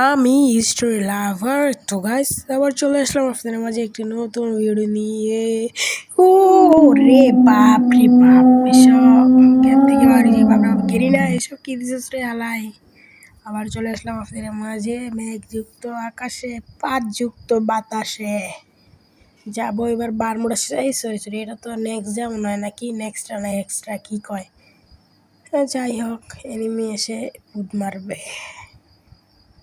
আমি হিস্টোরি লাভার। তো গাইস আবার চলে আসলাম আপনাদের মাঝে একটি নতুন ভিডিও নিয়ে। ও রে বাপ রে বাপ, এসব গেম থেকে বাড়ি যে বাপরা গেরি না, এসব কি দিছিস রে হালাই। আবার চলে আসলাম আপনাদের মাঝে মেঘযুক্ত আকাশে পাতযুক্ত বাতাসে। যাবো এবার বারমুডা, সরি এটা তো নেক্সট যেমন হয় নাকি, নেক্সটটা না এক্সট্রা কি কয়। যাই হোক, এনিমি এসে উদ মারবে,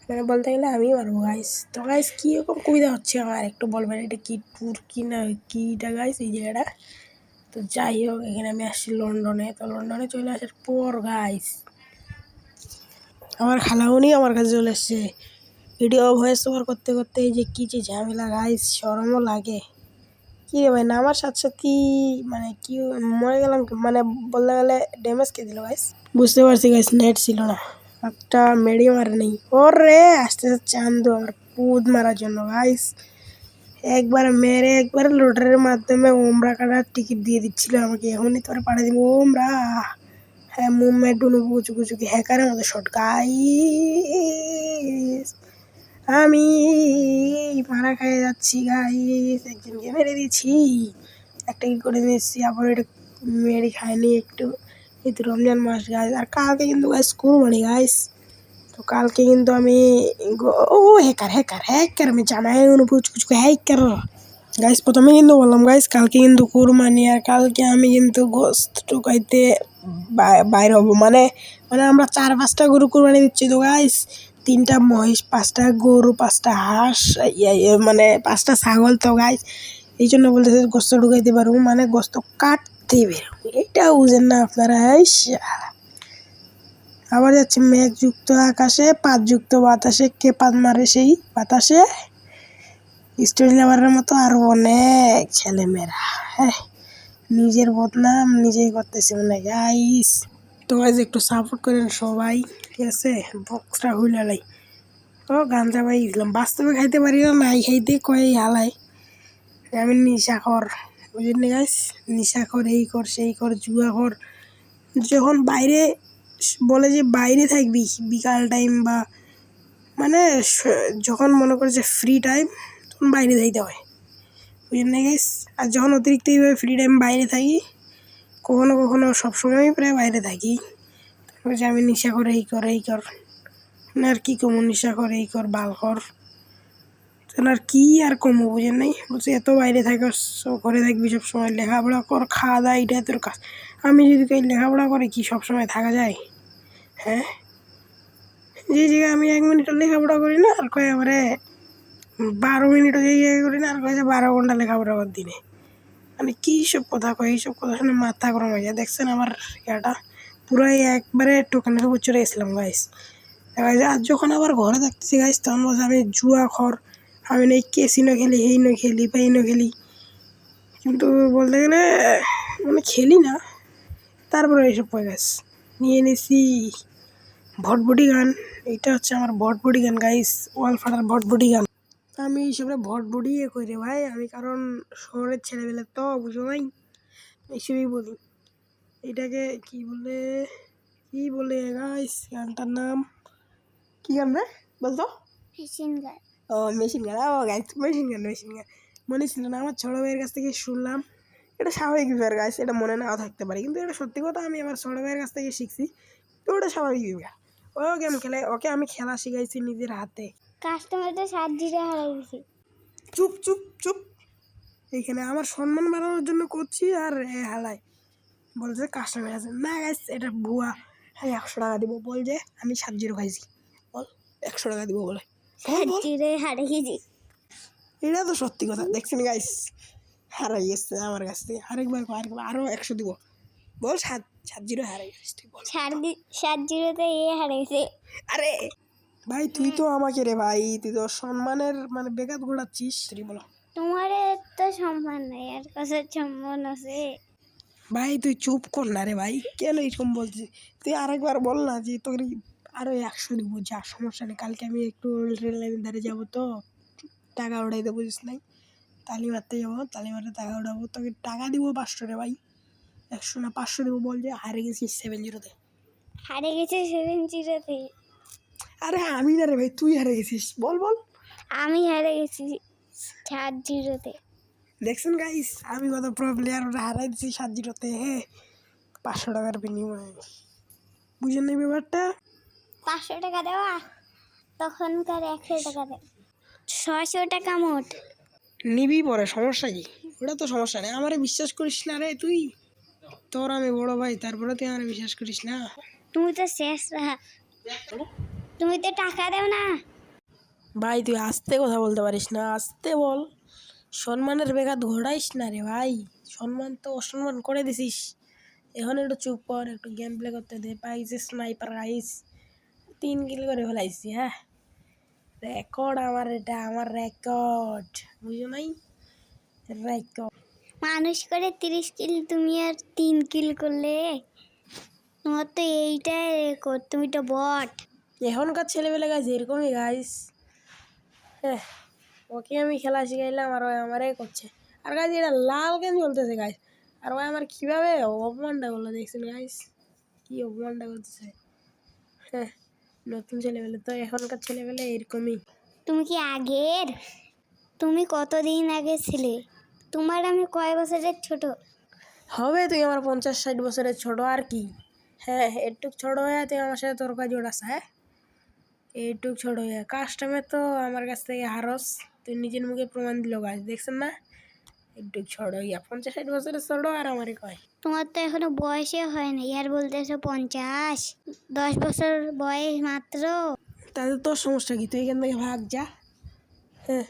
মানে বলতে গেলে আমি পারবো গাইস। তো গাইস কীরকম কবিতা হচ্ছে আমার একটু বলবেন, এটা কি ট্যুর কি না কিটা গাইস এই জায়গাটা। তো যাই হোক, এখানে আমি আসছি লন্ডনে। তো লন্ডনে চলে আসার পর গাইস আমার খালাউনি আমার কাছে চলে এসছে ভিডিও ভয়েস ওভার করতে করতে। এই যে কী যে ঝামেলা গাইস, শরমও লাগে। কী রে ভাই, নামার সাথে সাথেই মানে কি মরে গেলাম, মানে বলতে গেলে ড্যামেজ কে দিল গাইস। বুঝতে পারছি গাইস, নেট ছিল না, একটা মেডি মারে নেই। ওরে আসতে চান্দু আমার পুদ মারার জন্য গাইস। একবার মেরে একবার লোটারের মাধ্যমে ওমরা কাটার টিকিট দিয়ে দিচ্ছিল আমাকে, এখনই তোরা পাঠিয়ে দিব ওমরা। হ্যাঁ, মুভমেন্ট ডুনু কুচু কুচুকি হ্যাকারের মতো শট গাইস। আমি মারা খেয়ে যাচ্ছি গাইস, একজনকে মেরে দিয়েছি, একটা কি করে দিয়েছি, আবার এটা মেরে খায়নি একটু। এই তো রমজান মাস গাইস, আর কালকে কিন্তু গাইস কুরবানি গাইস। তো কালকে কিন্তু আমি ও হ্যাকার আমি জানাই কুচ হ্যাকার গাইস। প্রথমে কিন্তু বললাম গাইস কালকে কিন্তু কুরবানি, আর কালকে আমি কিন্তু গোস্ত টুকাইতে বাইর হব, মানে মানে আমরা 4-5টা গরু কুরবানি দিচ্ছি। তো গাইস 3টা মহিষ, 5টা গরু, 5টা হাঁস, মানে 5টা ছাগল। তো গাইস এই জন্য বলতেছে গোস্ত ঢুকাইতে পারবো, মানে গোস্ত কাটতে বেরোবো, এটা বুঝেন না আপনারা। আবার যাচ্ছে মেঘযুক্ত আকাশে পাতযুক্ত বাতাসে, কে পাত মারে সেই বাতাসে। স্টোরি লাভারের মতো আরো অনেক ছেলেমেয়েরা, হ্যাঁ নিজের বদনাম নিজেই করতেছে মনে গাইস। তো গাইস একটু সাপোর্ট করেন সবাই, ঠিক আছে। বক্সটা হুইলাই ও গাঞ্জা ভাই ইসলাম বাস্তবে খাইতে পারি না, নাই খাইতে কয় হালাই আমি নিশাখর, বুঝলেন গাইস। নিশাখর, এই কর সেই কর, জুয়া কর। যখন বাইরে বলে যে বাইরে থাকবি বিকাল টাইম বা মানে যখন মনে করে যে ফ্রি টাইম, তখন বাইরে যাইতে হয়, বুঝলেন গাইস। আর যখন অতিরিক্ত এইভাবে ফ্রি টাইম বাইরে থাকি, কখনো কখনো সবসময়ই প্রায় বাইরে থাকি, যে আমি নেশা করে এই কর না, আর কি কমো, নেশা করে এই কর বাল কর, আর কি আর কমো, বুঝেন নাই। বলছে এত বাইরে থাকস, ঘরে থাকবি সবসময়, লেখাপড়া কর, খাওয়া দাওয়া, এটা তোর কাজ। আমি যদি কই লেখাপড়া করে কি সবসময় থাকা যায়? হ্যাঁ, যে জায়গায় আমি 1 মিনিটও লেখাপড়া করি না, আর কয় আমারে 12 মিনিটও যে জায়গায় করি না, আর কয় যে 12 ঘন্টা লেখাপড়া কর দিনে। মানে কী সব কথা কয়, এইসব কথা শুনে মাথা গরম হয়ে যায়। দেখছেন আমার ইয়াটা পুরাই একবারে টোকানের উপর চলে গেছিলাম গাইস। আর যখন আবার ঘরে থাকতেছি গাইস, তখন বলছে আমি জুয়া খর, আমি নেই কেসিনো খেলি, এই নো খেলি বা এই নো খেলি। কিন্তু বলতে গেলে মানে খেলি না, তারপরে এইসব পয় গাছ নিয়ে নিছি ভটভটি গান। এইটা হচ্ছে আমার ভটভটি গান গাইস, ওয়াল ফাটার ভটভটি গান। আমি এইসবে ভটভটি করি রে ভাই, আমি কারণ শহরের ছেলেবেলে তো বুঝো নাই, এইসবই বলি। এটাকে কি বলে গাইস, গানটার নাম কি গান রে বলতো? Machine gun. ও মেশিন গান, ও গাইস মেশিন গান মনে ছিল না। আমার ছোটো ভাইয়ের কাছ থেকে শুনলাম, এটা স্বাভাবিক ব্যাপার গাইস, এটা মনে নাও থাকতে পারে, কিন্তু এটা সত্যি কথা, আমি আমার ছোটো ভাইয়ের কাছ থেকে শিখছি। তো ওটা স্বাভাবিক ব্যাপার। ও গেম খেলে, ওকে আমি খেলা শিখাইছি নিজের হাতে। কাস্টমারদের 7 জিরো হারাই দিছি। চুপ চুপ চুপ, এইখানে আমার সম্মান বাড়ানোর জন্য করছি, আর হালাই বলছে কাস্টমার আছে না গাইস, এটা ভুয়া। হ্যাঁ 100 টাকা দিব, বল যে আমি 7-0 খাইছি, বল 100 টাকা দিব বলে, 7 জিরো হারিয়েছি। এটা তো সত্যি কথা। দেখছেন গাইস, হারাই গেছে আমার কাছ থেকে। আরেকবার আরো 100 দিব, বল 7-0 হারাই গেছিস তুই, বল 7 জিরোতে হারিয়েছে। আরে ভাই তুই তো আমাকে রে ভাই, তুই তো সম্মানের মানে বেকাত ঘোরাচ্ছিস, তুই বলো। তোমার তো সম্মান নেই, আর কাছে সম্মান আছে। ভাই তুই চুপ কর না রে ভাই, কেন এরকম বলছিস? তুই আরেকবার বল না যে তোর আরো 100 দিব, যা সমস্যা নেই। কালকে আমি একটু রেল লাইনের ধারে যাবো, তো টাকা উঠাই দেবো, বুঝিস নাই, তালি মারতে যাবো, তালি মারতে টাকা উঠাবো, তোকে টাকা দিব 500 রে ভাই, 100 না 500 দেবো, বল যে হারে গেছিস 7-0-তে। হারিয়ে গেছে 7 জিরোতে। আরে আমি না রে ভাই, তুই হারে গেছিস। বল বল। আমি হেরে গেছি 7-0-তে। দেখছেন গাইস, আমি কত প্রো প্লেয়ার, ওরা হারাই দিচ্ছি 7-0-তে। হ্যাঁ, 500 টাকার বিনিময়ে। বুঝেন এই ব্যাপারটা? 500 টাকা দেওয়া, তখনকার 100 টাকা দেয়, 600 টাকা মোট। নিবি পরে, সমস্যা কি? ওটা তো সমস্যা নেই। আমারে বিশ্বাস করিস না রে তুই। তোর আমি বড় ভাই, তারপরে তুই আমার বিশ্বাস করিস না। তুমি তো শেষ রাহা, তুমি তো টাকা দেও না। ভাই তুই আস্তে কথা বলতে পারিস না, আস্তে বল। সম্মানের বেঘাত ঘোড়াইস না রে ভাই, সম্মান তো অসম্মান করে দিছিস। এখন একটু চুপ কর, একটু গেম প্লে করতে দে। পাইছে স্নাইপার গাইস, 3 কিল করে ফেলাইছি। হ্যাঁ, রেকর্ড আমার, এটা আমার রেকর্ড, বুঝো নাই? রেকর্ড। মানুষ করে 30 কিল, তুমি আর 3 কিল করলে। তোমার তো এইটাই রেকর্ড, তুমি তো বট। এখনকার ছেলেবেলে গাইস এরকমই গাইস। হ্যাঁ, ওকে আমি খেলা শিখাইলাম আর ওই আমারই করছে। আর গাইস এটা লাল কেন চলতেছে গাইস? আর ওই আমার কিভাবে অপমানটা করলো দেখছেন গাইস? কি অপমানটা করতেছে। হ্যাঁ, নতুন ছেলেবেলে তো, এখনকার ছেলেবেলে এরকমই। তুমি কি আগের? তুমি কতদিন আগে ছিলে? তোমার আমি কয় বছরের ছোট? হবে তুই আমার 50-60 বছরের ছোট আর কি। হ্যাঁ, একটুক ছোট হয়ে তুই আমার সাথে তর্ক জোড়াস। হ্যাঁ, এইটুক ছোট হয়ে কাস্টমে তো আমার কাছ থেকে হারস। তুই নিজের মুখে প্রমাণ দিল গাছ, দেখছেন না? একটুক ছোট হইয়া 50-60 বছরের ছোট আর আমারই কয়। তোমার তো এখনো বয়সে হয় না, ইয়ার বলতেছো 50। 10 বছর বয়স মাত্র। তাদের তোর সমস্যা কি? তুই এখান থেকে ভাগ যা। হ্যাঁ,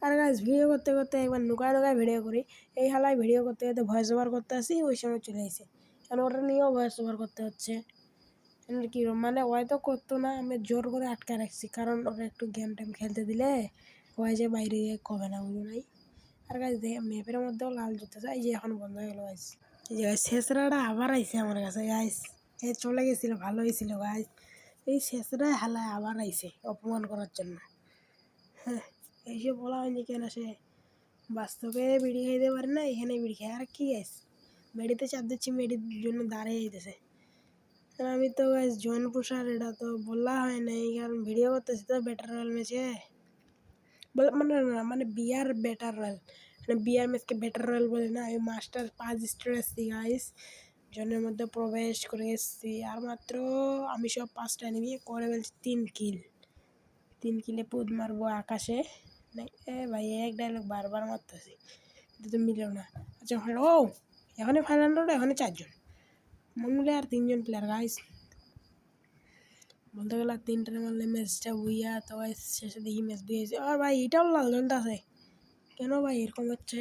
আর গাছ ভিডিও করতে করতে একবার নুকায় নুকায় ভিডিও করি। এই হালায় ভিডিও করতে করতে ভয়েস ওভার করতে আসি, ওই সময় চলে আসে। কারণ ওটা নিয়েও ভয়েস ওভার করতে হচ্ছে। কি মানে হয়তো করতো না, আমি জোর করে আটকা রাখছি, কারণ ওরা একটু গেম টেম খেলতে দিলে হয় যে বাইরে গিয়ে কবে না, বুঝো নাই? আর গাছ দেখে ম্যাপের মধ্যেও লাল জুতো যায়, এই যে এখন বন্ধ হয়ে গেলো গাছ। এই যে গাছ শেষরাটা আবার আইসে আমার কাছে গাছ। এ চলে গেছিল, ভালো হয়েছিল গাছ। এই শেষরায় হালায় আবার আইসে অপমান করার জন্য। হ্যাঁ, এইসব বলা হয়নি কেন, সে বাস্তবে বিড়ি খাইতে পারে না, এখানে বিড়ি খায়। আর কি গাছ, মেডিতে চাপ দিচ্ছি, মেডির জন্য দাঁড়িয়ে যেতেছে। আর আমি তো গাছ জোন পুষার, এটা তো বলা হয় নাই, কারণ ভিডিও করতেছি তো ব্যাটার রয়্যাল ম্যাচে। মানে না, মানে বিয়ার ব্যাটার রয়্যাল, মানে বিয়ার ম্যাচকে ব্যাটার রয়্যাল বলে না। আমি মাস্টার 5 স্টার এসছি গাইস, জনের মধ্যে প্রবেশ করে এসছি। আর মাত্র আমি সব 5টা এনিমি করে ফেলছি 3 কিল। 3 কিলে পুদ মারবো আকাশে। এ ভাই এক ডায়লগ বারবার মারতেছি, কিন্তু তো মিলল না। আচ্ছা ও, এখানে ফাইনাল রোড, এখানে 4 জন মন মিলে, আর 3 জন প্লেয়ার গাইস। বলতে গেলে 3টা মারলে ম্যাচটা বুইয়া, তো শেষে দেখি ম্যাচ বুঝেছে। আর ভাই এটাও লাল জ্বলতেছে কেন ভাই? এরকম হচ্ছে,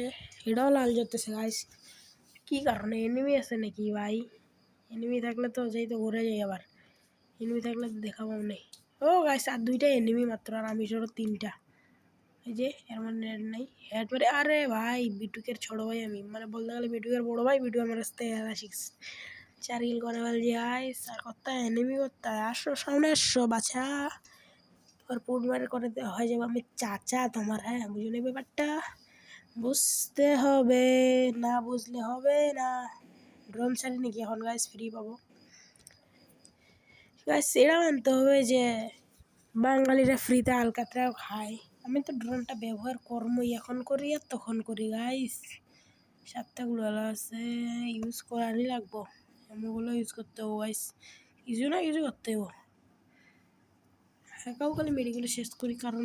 এটাও লাল জ্বলতেছে গাইস। কি কারণে? এনিমি আছে নাকি ভাই? এনিমি থাকলে তো যাই, তো ঘুরে যাই আবার। এনিমি থাকলে তো দেখা পাও নেই। ও গাইস, আর 2টা এনিমি মাত্র, আর আমি সরো 3টা। এই যে এর মানে নেট নাই, হেড মারে। আরে ভাই বিটুকের ছোট ভাই আমি, মানে বলতে গেলে বিটুকের বড় ভাই। বিটু আমার কাছ থেকে 4 কিল করে ফেলছি গাইস। আর কত্তা এনিমি করতে, আসো সামনে আসো বাছা। তোমার পুট মারে করে হয়ে যাবো আমি চাচা তোমার। হ্যাঁ, বুঝুন এই ব্যাপারটা, বুঝতে হবে, না বুঝলে হবে না। ড্রোন ছাড়ি নাকি এখন গাইস, ফ্রি পাবো গাইস। এটা মানতে হবে যে বাঙালিরা ফ্রিতে আলকাতরাও খায়। আমি তো ড্রোনটা ব্যবহার করবোই, এখন করি আর তখন করি গাইস। 7টা গুলো আছে, ইউজ করারই লাগবো। এমনগুলো ইউজ করতে হবো গাইস, কিছু না কিছু করতে হবো। একাও খালি মেডিকেল শেষ করি, কারণ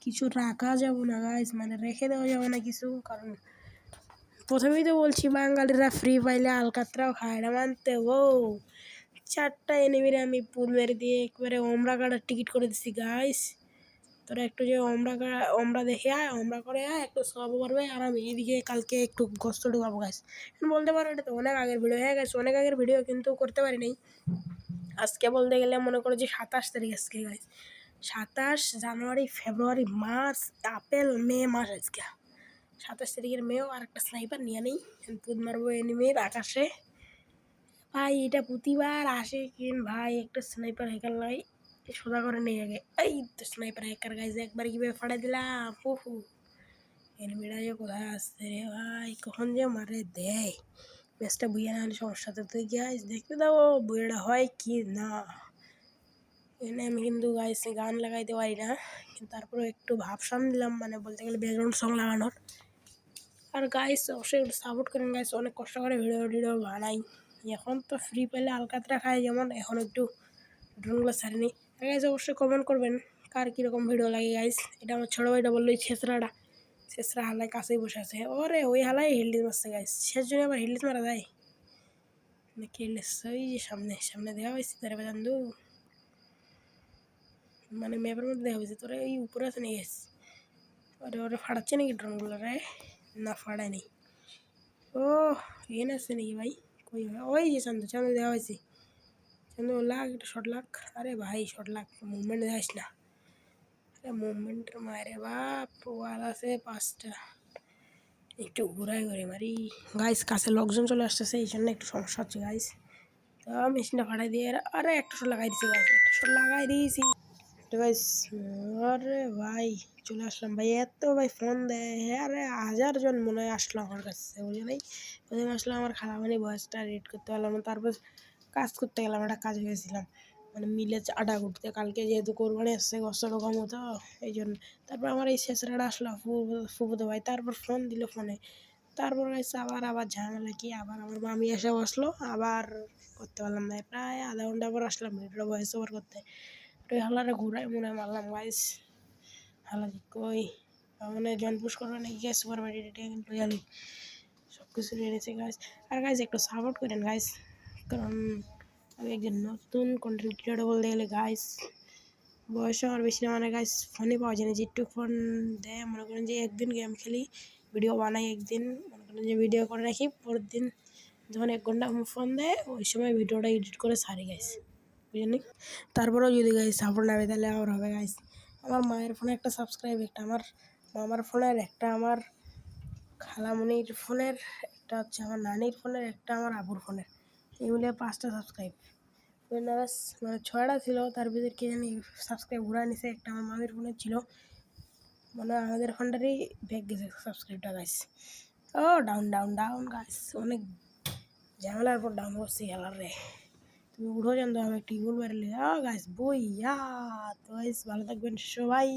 কিছু রাখা যাবো না গাইস, মানে রেখে দেওয়া যাবে না কিছু। কারণ প্রথমেই তো বলছি বাঙালিরা ফ্রি পাইলে আলকাতরাও খায়, এটা মানতে হবো। 4টা এনিমিরে আমি পুল মেরে দিয়ে একবারে ওমরা কাটার টিকিট করে দিচ্ছি গাইস। তোরা একটু যে ওমরা দেখে আয়, ওমরা করে আয়, একটু সব পারবে। আর আমি এদিকে কালকে একটু গোস্ত ঢুকাবো গাইস। বলতে পারো এটা তো অনেক আগের ভিডিও হয়ে গেছে, অনেক আগের ভিডিও, কিন্তু করতে পারি নাই। আজকে বলতে গেলে মনে করো যে 27 তারিখ আজকে গাইস। 27 জানুয়ারি, ফেব্রুয়ারি, মার্চ, এপ্রিল, মে মাস আজকে। 27 তারিখের মেয়েও আর একটা স্নাইপার নিয়ে নেই, পুদ মারবো এনিমির আকাশে। ভাই এটা প্রতিবার আসে কিন ভাই, একটা স্নাইপার হ্যাকার লাই সোজা করে নেই আগে। এই তো স্নাইপার হ্যাকার গাইজ, একবার কিভাবে ফাটাই দিলাম। হু এনিমিটা যে কোথায় আসছে রে ভাই, কখন যে মারে দেয়। ম্যাচটা বুইয়া না হলে সমস্যা তো, তুই গাইজ দেখতে দাও বুইয়াটা হয় কি না। এখানে আমি কিন্তু গাইস গান লাগাইতে পারি না, কিন্তু তারপরে একটু ভাবসাম দিলাম, মানে বলতে গেলে ব্যাকগ্রাউন্ড সং লাগানোর। আর গাইস অবশ্যই একটু সাপোর্ট করেন গাইস, অনেক কষ্ট করে ভিডিও বানাই। এখন তো ফ্রি পেলে আলকাতরা খাই, যেমন এখন একটু ড্রোনগুলো ছাড়িনি। আর গাইস অবশ্যই কমেন্ট করবেন কার কীরকম ভিডিও লাগে গাইস। এটা আমার ছোটো ভাইটা বললো এই ছেসরা হালায় কাছেই বসে আছে, ওরে ওই হালাই হিল্ডিস মারছে গাইস। শেষ জন্য আবার হিল্ডিস মারা যায় নাকি? হিল্ডিস ওই যে সামনে সামনে দেখা পাইছি তারে বাজান্দু, মানে ম্যাপের মধ্যে দেখা পাইছি। তোরা এই উপরে আছে নাকি গাইস? ওরে ওরে ফাটাচ্ছে নাকি ড্রোনগুলো রে? না ফাটায় নেই। ও এখানে আছে নাকি ভাই? কই ওই যে চান্দু চান্দু দেখা পাইছি। চান্দু লাখ একটা শর্ট লাখ। আরে ভাই শর্ট লাখ মুভমেন্ট যাইস না। আরে মুভমেন্টের মায়েরে বাপ, ওয়াল আছে 5টা। একটু ঘুরাই ঘুরে মারি গাইস, কাছে লোকজন চলে আসতেছে, এই জন্য একটু সমস্যা হচ্ছে গাইস। তো মেশিনটা ফাটাই দিয়ে আরে একটা শট লাগাই দিছি গাইস, একটা শট লাগাই দিয়েছি তো গাইস। আরে ভাই চলে আসলাম ভাই, এত ভাই ফোন দেয়, আরে 1000 জন মনে হয় আসলো আমার কাছে, বুঝে নাই। প্রথমে আসলে আমার খালামানি ভয়েসটা রেড করতে পারলাম না, তারপর কাজ করতে গেলাম, একটা কাজে গেছিলাম মানে মিলে আটা করতে, কালকে যেহেতু কোরবানি আসছে গোস্ত কম তো এই জন্য। তারপর আমার এই শেষরাটা আসলো ফুফুতো ভাই, তারপর ফোন দিল ফোনে। তারপর গাইস আবার ঝামেলা কি, আবার আমার মামি এসে বসলো, আবার করতে পারলাম না, প্রায় আধা ঘন্টা পর আসলাম ভিডিও ভয়েস ওভার করতে। ওই হালারে ঘুরাই মনে মারলাম গাইস। হালা কই মানে জন পুশ করবে নাকি গ্যাস সুপার বাড়ি এটা কিন্তু জানি সব কিছু এনেছে গাইস। আর গাইস একটু সাপোর্ট করেন গাইস, কারণ আমি একজন নতুন কন্টেন্ট ক্রিয়েটর বলতে গেলে গাইস। বয়স আমার বেশি না, মানে গাইস ফোনে পাওয়া যায় না, যেটুকু ফোন দেয় মনে করেন যে একদিন গেম খেলি, ভিডিও বানাই একদিন, মনে করেন যে ভিডিও করে রাখি, পরের দিন যখন 1 ঘন্টা ফোন দেয় ওই সময় ভিডিওটা এডিট করে ছাড়ি গাইস, বুঝলি। তারপরেও যদি গাইস সাপোর্ট না হবে তাহলে আর হবে গাইস। আমার মায়ের ফোনে একটা সাবস্ক্রাইব, একটা আমার মামার ফোনের, একটা আমার খালামণির ফোনের, একটা হচ্ছে আমার নানির ফোনের, একটা আমার আবুর ফোনের, এই মিলিয়ে 5টা সাবস্ক্রাইব। নার্ভাস মানে 6টা ছিল, তার ভিতরে কে জানি সাবস্ক্রাইব ঘুরা নিছে, একটা আমার মামির ফোনে ছিল, মানে আমাদের ফোনটারই ব্যাগ গেছে সাবস্ক্রাইবটা গাইস। ও ডাউন ডাউন ডাউন গাইস, অনেক ঝামেলার পর ডাউন করছি খেলার রে। তুমি উঠো জানতো আমি একটু ইমোট মারলে গাইস বই তো গাইস ভালো থাকবেন সবাই।